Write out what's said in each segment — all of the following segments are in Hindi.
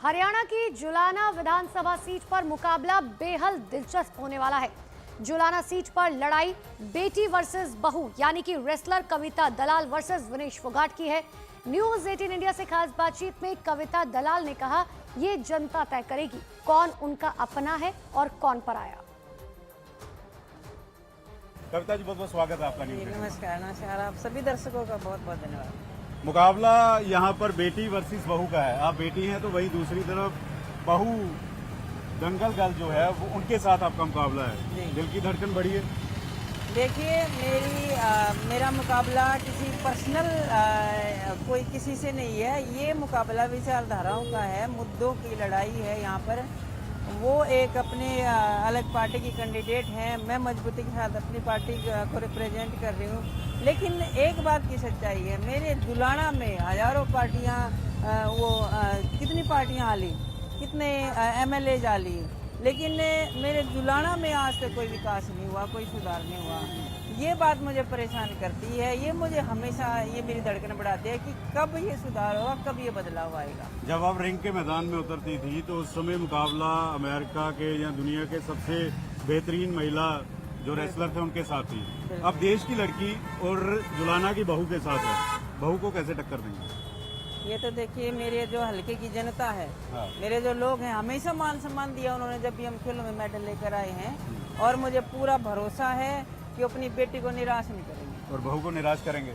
हरियाणा की जुलाना विधानसभा सीट पर मुकाबला बेहद दिलचस्प होने वाला है। जुलाना सीट पर लड़ाई बेटी वर्सेस बहू यानी कि रेसलर कविता दलाल वर्सेस विनेश फोगाट की है। न्यूज 18 इंडिया से खास बातचीत में कविता दलाल ने कहा, ये जनता तय करेगी कौन उनका अपना है और कौन पराया। कविता जी, बहुत बहुत स्वागत है आपका न्यूज़। नमस्कार नमस्कार, आप सभी दर्शकों का बहुत बहुत धन्यवाद। मुकाबला यहाँ पर बेटी वर्सेस बहू का है। आप बेटी हैं तो वही दूसरी तरफ बहू दंगल गर्ल जो है वो उनके साथ आपका मुकाबला है। दिल की धड़कन बढ़ी है। देखिए, मेरा मुकाबला किसी पर्सनल कोई किसी से नहीं है। ये मुकाबला विचारधाराओं का है, मुद्दों की लड़ाई है। यहाँ पर वो एक अपने अलग पार्टी की कैंडिडेट हैं, मैं मजबूती के साथ अपनी पार्टी को रिप्रेजेंट कर रही हूँ। लेकिन एक बात की सच्चाई है, मेरे जुलाना में हजारों पार्टियाँ कितनी पार्टियाँ आली, कितने एमएलए आली, लेकिन मेरे जुलाना में आज तक कोई विकास नहीं हुआ, कोई सुधार नहीं हुआ। ये बात मुझे परेशान करती है। ये मुझे हमेशा ये मेरी धड़कन बढ़ाती है कि कब ये सुधार होगा, कब ये बदलाव आएगा। जब आप रिंग के मैदान में उतरती थी तो उस समय मुकाबला अमेरिका के या दुनिया के सबसे बेहतरीन महिला जो रेसलर थे उनके साथ थी। अब देश की लड़की और जुलाना की बहू के साथ है। बहू को कैसे टक्कर देंगे? ये तो देखिए, मेरे जो हल्के की जनता है, मेरे जो लोग हैं, हमेशा मान सम्मान दिया उन्होंने जब भी हम खेलों में मेडल लेकर आए हैं। और मुझे पूरा भरोसा है कि अपनी बेटी को निराश नहीं करेंगे। और बहू को निराश करेंगे?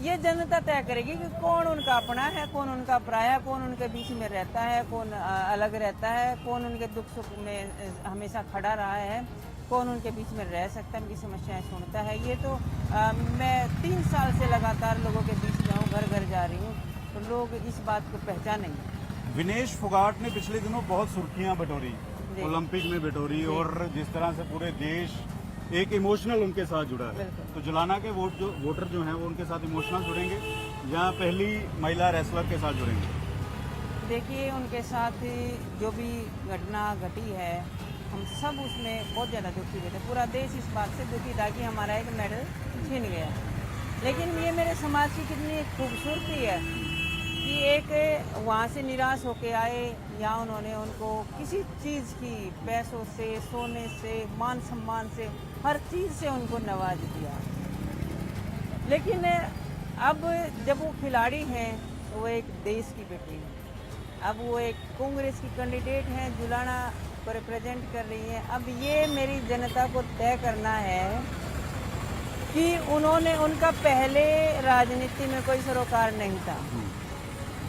ये जनता तय करेगी कि कौन उनका अपना है, कौन उनका पराया, कौन उनके बीच में रहता है, कौन अलग रहता है, कौन उनके दुख सुख में हमेशा खड़ा रहा है, कौन उनके बीच में रह सकता है, उनकी समस्याएं सुनता है। ये तो मैं 3 साल से लगातार लोगों के बीच में हूँ, घर घर जा रही हूँ, तो लोग इस बात को पहचानेंगे। विनेश फोगाट ने पिछले दिनों बहुत सुर्खियां बटोरी, ओलंपिक में बटोरी, और जिस तरह से पूरे देश एक इमोशनल उनके साथ जुड़ा है। तो जुलाना के वोटर जो हैं वो उनके साथ इमोशनल जुड़ेंगे या पहली महिला रेसलर के साथ जुड़ेंगे? देखिए, उनके साथ जो भी घटना घटी है, हम सब उसमें बहुत ज़्यादा दुखी हुए थे। पूरा देश इस बात से दुखी था कि हमारा एक मेडल छीन गया। लेकिन ये मेरे समाज की कितनी खूबसूरती है कि एक वहाँ से निराश होके आए, या उन्होंने उनको किसी चीज़ की, पैसों से, सोने से, मान सम्मान से, हर चीज़ से उनको नवाज दिया। लेकिन अब जब वो खिलाड़ी हैं तो वो एक देश की बेटी है। अब वो एक कांग्रेस की कैंडिडेट हैं, जुलाना को रिप्रेजेंट कर रही है। अब ये मेरी जनता को तय करना है कि उनका पहले राजनीति में कोई सरोकार नहीं था।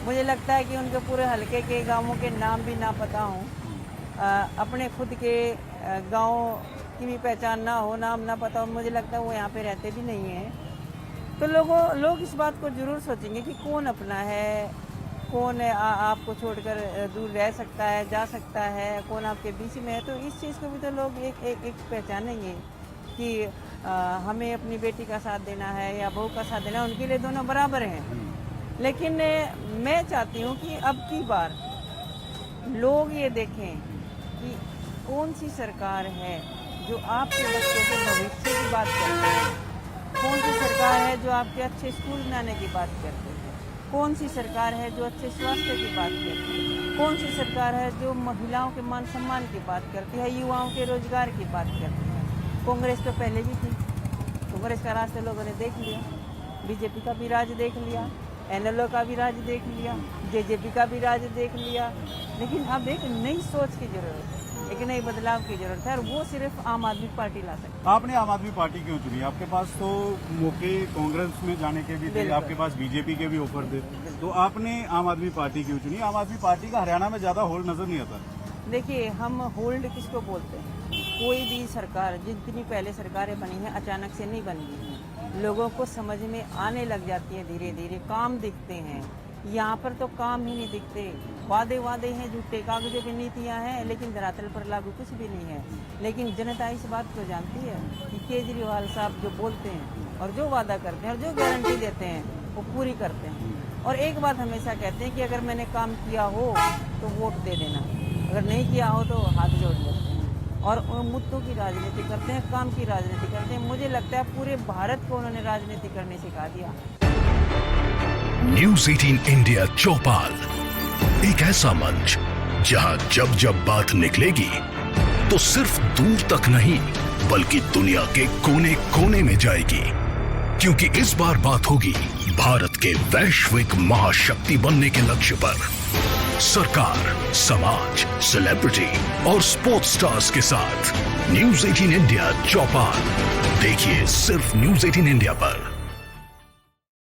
मुझे लगता है कि उनके पूरे हलके के गांवों के नाम भी ना पता हों, अपने खुद के गांव की भी पहचान ना हो, नाम ना पता हो। मुझे लगता है वो यहाँ पे रहते भी नहीं हैं। तो लोग इस बात को जरूर सोचेंगे कि कौन अपना है, कौन आपको छोड़कर दूर रह सकता है, जा सकता है, कौन आपके बीच में है। तो इस चीज़ को भी तो लोग एक पहचानेंगे कि हमें अपनी बेटी का साथ देना है या बहू का साथ देना है। उनके लिए दोनों बराबर हैं। लेकिन मैं चाहती हूँ कि अब की बार लोग ये देखें कि कौन सी सरकार है जो आपके बच्चों के भविष्य की बात करती है, कौन सी सरकार है जो आपके अच्छे स्कूल में आने की बात करती है, कौन सी सरकार है जो अच्छे स्वास्थ्य की बात करती है, कौन सी सरकार है जो महिलाओं के मान सम्मान की बात करती है, युवाओं के रोजगार की बात करती है। कांग्रेस तो पहले भी थी, कांग्रेस का राज तो लोगों ने देख लिया, बीजेपी का भी राज देख लिया, एनएलओ का भी राज देख लिया, जेजेपी का भी राज देख लिया। लेकिन अब एक नई सोच की जरूरत है, एक नई बदलाव की जरूरत है, और वो सिर्फ आम आदमी पार्टी ला सकती है। आपने आम आदमी पार्टी क्यों चुनी? आपके पास तो मौके कांग्रेस में जाने के भी थे, आपके पास बीजेपी के भी ऑफर थे, तो आपने आम आदमी पार्टी क्यों चुनी? आम आदमी पार्टी का हरियाणा में ज्यादा होल्ड नजर नहीं आता। देखिए, हम होल्ड किसको बोलते हैं? कोई भी सरकार, जितनी पहले सरकारें बनी हैं, अचानक से नहीं बनी हैं। लोगों को समझ में आने लग जाती है, धीरे धीरे काम दिखते हैं। यहाँ पर तो काम ही नहीं दिखते, वादे हैं, झूठे कागजों की नीतियाँ हैं, लेकिन धरातल पर लागू कुछ भी नहीं है। लेकिन जनता इस बात को जानती है कि केजरीवाल साहब जो बोलते हैं और जो वादा करते हैं और जो गारंटी देते हैं वो पूरी करते हैं। और एक बात हमेशा कहते हैं कि अगर मैंने काम किया हो तो वोट दे देना, अगर नहीं किया हो तो हाथ जोड़ लेते हैं। और मुद्दों की राजनीति करते हैं, काम की राजनीति करते हैं। मुझे लगता है पूरे भारत को उन्होंने राजनीति करने सिखा दिया। न्यूज़ 18 इंडिया चौपाल। एक ऐसा मंच जहां जब जब बात निकलेगी तो सिर्फ दूर तक नहीं बल्कि दुनिया के कोने कोने में जाएगी, क्योंकि इस बार बात होगी भारत के वैश्विक महाशक्ति बनने के लक्ष्य पर। सरकार, समाज, सेलिब्रिटी और स्पोर्ट्स स्टार्स के साथ न्यूज़ 18 इंडिया चौपाल। देखिए सिर्फ न्यूज़ 18 इंडिया पर।